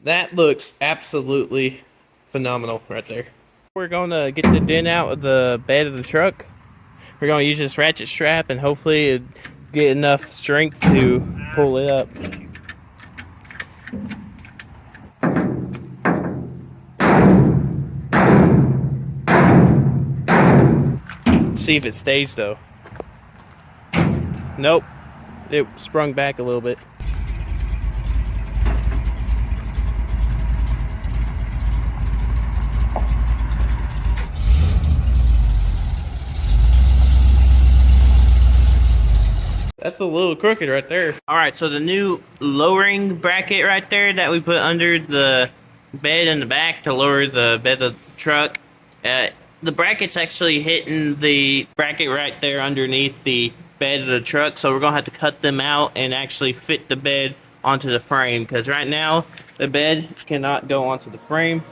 That looks absolutely phenomenal right there. We're going to get the dent out of the bed of the truck. We're going to use this ratchet strap and hopefully it'll get enough strength to pull it up. See if it stays though. Nope, it sprung back a little bit. That's a little crooked right there. Alright, so the new lowering bracket right there that we put under the bed in the back to lower the bed of the truck, the bracket's actually hitting the bracket right there underneath the bed of the truck, so we're going to have to cut them out and actually fit the bed onto the frame, because right now the bed cannot go onto the frame.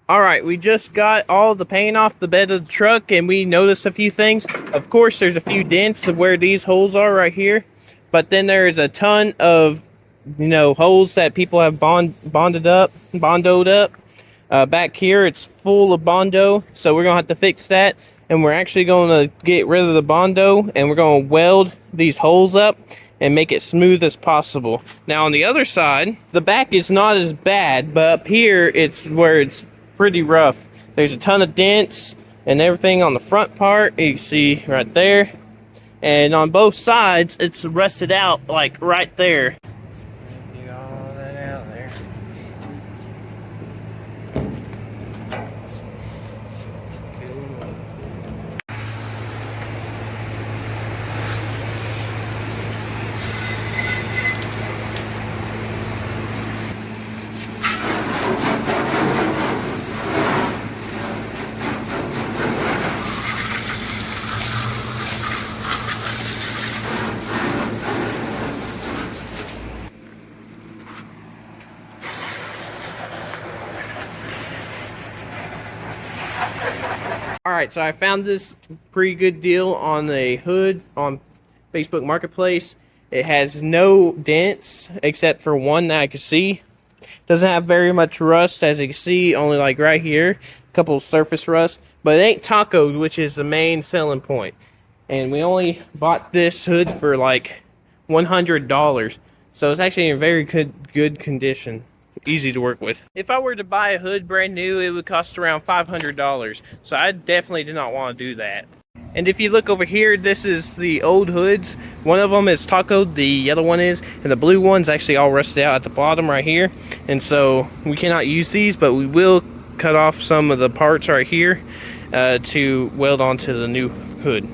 Alright, we just got all the paint off the bed of the truck and we noticed a few things. Of course, there's a few dents of where these holes are right here. But then there's a ton of, holes that people have bondoed up. Back here, it's full of Bondo. So we're going to have to fix that. And we're actually going to get rid of the Bondo and we're going to weld these holes up and make it smooth as possible. Now on the other side, the back is not as bad, but up here, it's where it's pretty rough. There's a ton of dents and everything on the front part, you see right there, and on both sides it's rusted out like right there. Get all that out there. Alright, so I found this pretty good deal on a hood on Facebook Marketplace. It has no dents except for one that I can see. Doesn't have very much rust, as you can see, only like right here. A couple of surface rust, but it ain't tacoed, which is the main selling point. And we only bought this hood for like $100. So it's actually in very good condition. Easy to work with. If I were to buy a hood brand new, it would cost around $500. So I definitely did not want to do that. And if you look over here, this is the old hoods. One of them is tacoed, the yellow one is, and the blue one's actually all rusted out at the bottom right here. And so we cannot use these, but we will cut off some of the parts right here to weld onto the new hood.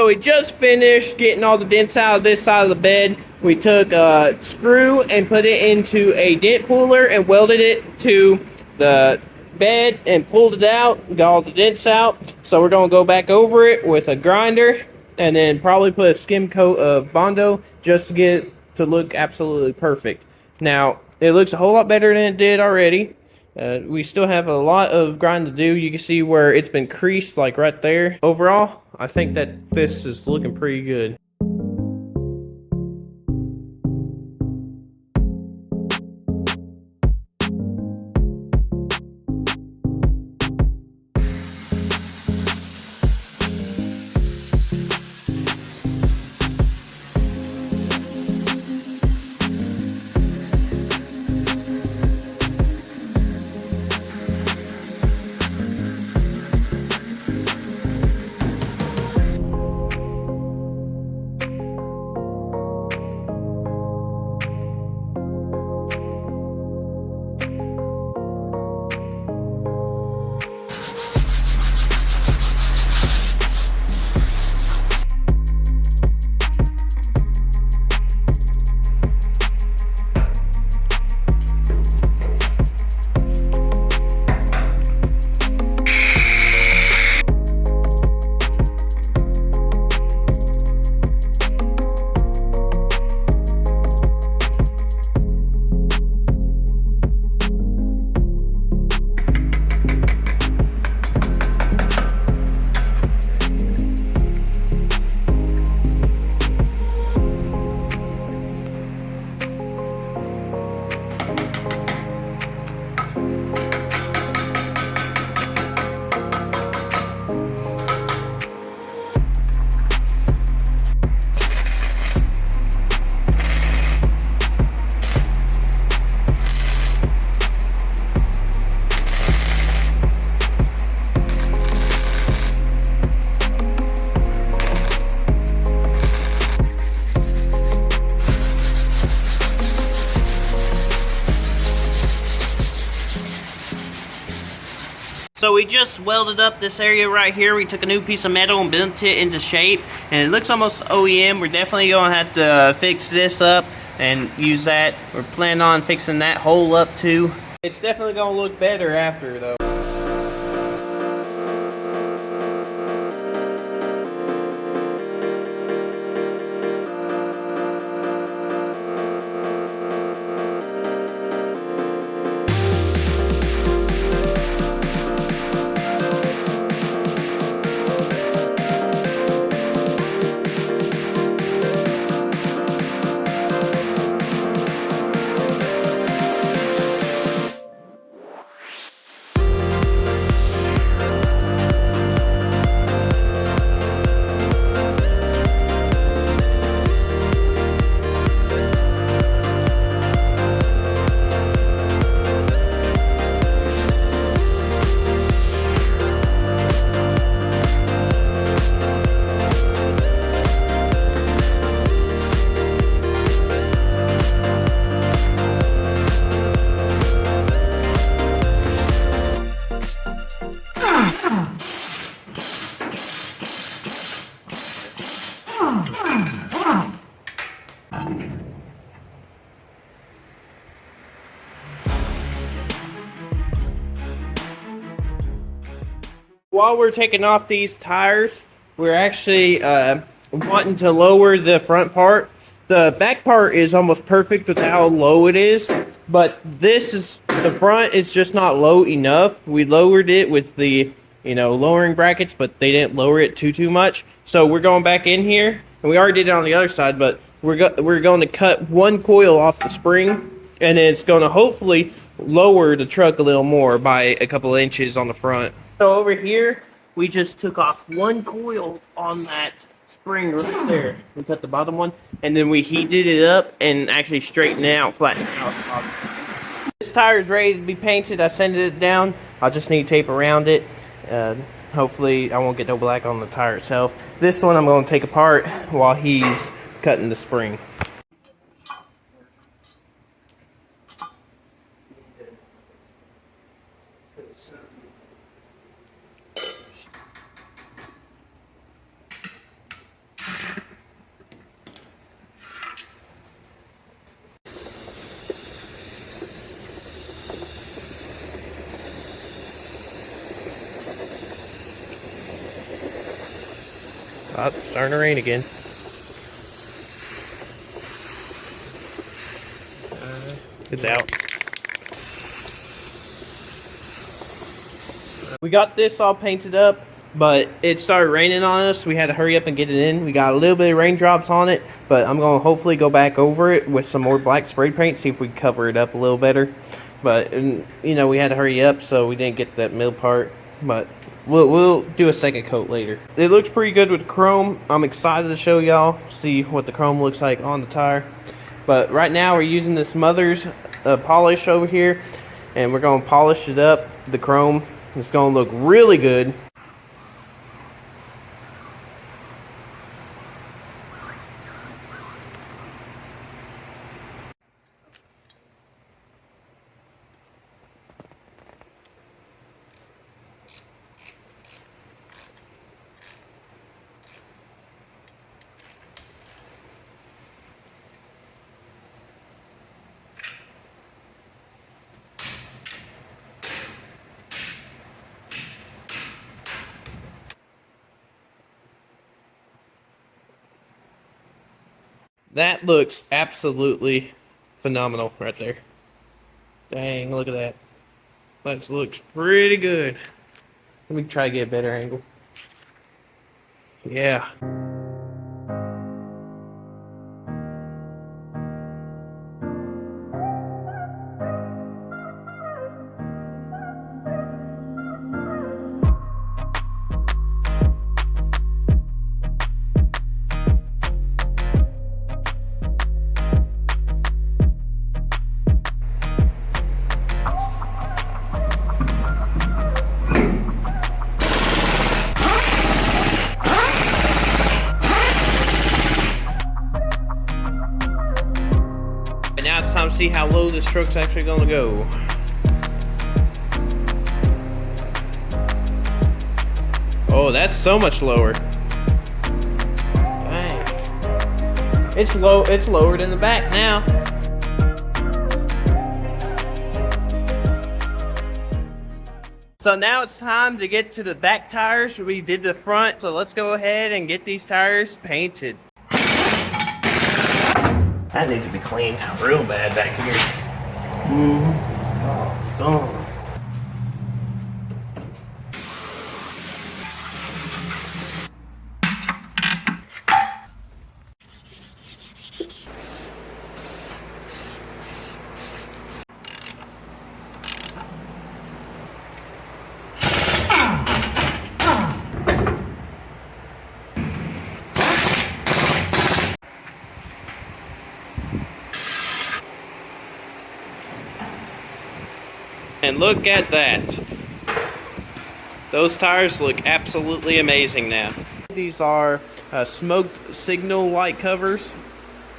So we just finished getting all the dents out of this side of the bed. We took a screw and put it into a dent puller and welded it to the bed and pulled it out, got all the dents out. So we're going to go back over it with a grinder and then probably put a skim coat of Bondo just to get it to look absolutely perfect. Now, it looks a whole lot better than it did already. We still have a lot of grind to do. You can see where it's been creased, like right there. Overall, I think that this is looking pretty good. So we just welded up this area right here. We took a new piece of metal and bent it into shape, and it looks almost OEM. We're definitely gonna have to fix this up and use that. We're planning on fixing that hole up too. It's definitely gonna look better after though. While we're taking off these tires, we're actually wanting to lower the front part. The back part is almost perfect with how low it is, but the front is just not low enough. We lowered it with the lowering brackets, but they didn't lower it too much. So we're going back in here, and we already did it on the other side, but we're going to cut one coil off the spring, and then it's going to hopefully lower the truck a little more by a couple of inches on the front. So over here, we just took off one coil on that spring right there. We cut the bottom one, and then we heated it up and actually straightened it out, flattened it out. This tire is ready to be painted. I sanded it down. I'll just need tape around it. Hopefully, I won't get no black on the tire itself. This one I'm going to take apart while he's cutting the spring. Oh, it's starting to rain again. It's out. We got this all painted up, but it started raining on us. We had to hurry up and get it in. We got a little bit of raindrops on it, but I'm going to hopefully go back over it with some more black spray paint, see if we can cover it up a little better. But, you know, we had to hurry up, so we didn't get that middle part. But we'll do a second coat later. It looks pretty good with chrome. I'm excited to show y'all, see what the chrome looks like on the tire. But right now we're using this Mother's polish over here, and we're going to polish it up, the chrome. It's going to look really good. That looks absolutely phenomenal right there. Dang, look at that. That looks pretty good. Let me try to get a better angle. Yeah. And now it's time to see how low this truck's actually gonna go. Oh, that's so much lower. Dang. It's low, it's lower than the back now. So now it's time to get to the back tires. We did the front, so let's go ahead and get these tires painted. That needs to be cleaned real bad back here. Oh. And look at that. Those tires look absolutely amazing now. These are smoked signal light covers,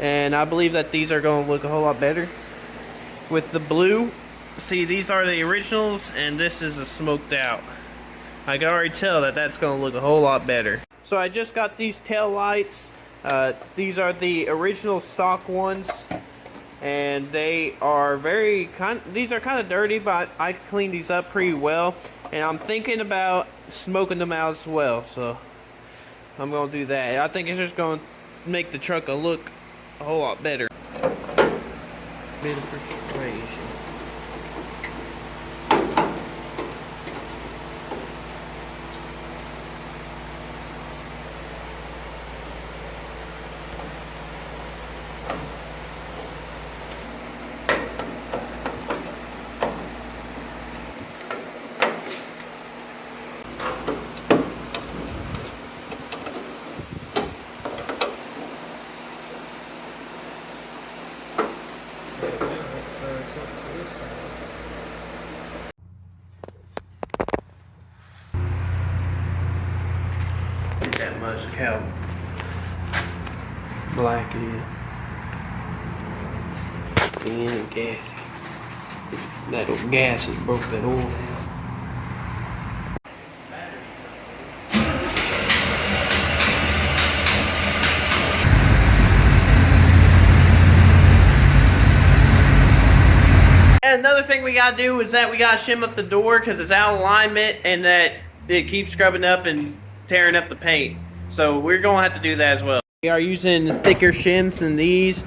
and I believe that these are going to look a whole lot better with the blue. See, these are the originals, and this is a smoked out. I can already tell that that's going to look a whole lot better. So I just got these tail lights. These are the original stock ones. And they are these are kind of dirty, but I cleaned these up pretty well. And I'm thinking about smoking them out as well, so I'm going to do that. I think it's just going to make the truck look a whole lot better. Bit of persuasion. That must help. Black is being gassy. That old gas has broke that oil down. And another thing we gotta do is that we gotta shim up the door because it's out of alignment and that it keeps scrubbing up and tearing up the paint. So we're gonna have to do that as well. We are using thicker shims than these.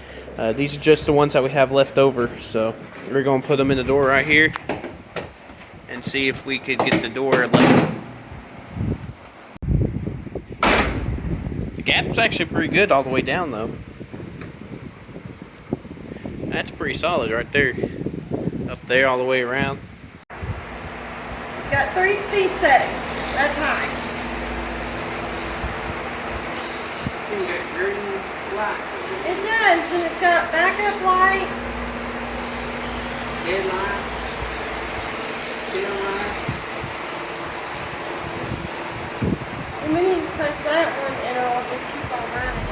These are just the ones that we have left over. So we're gonna put them in the door right here and see if we could get the door level. The gap's actually pretty good all the way down though. That's pretty solid right there. Up there all the way around. It's got 3 speed settings. That's high. It does, and it's got backup lights. Headlights. Tail lights. And we need to press that one and it'll just keep on running.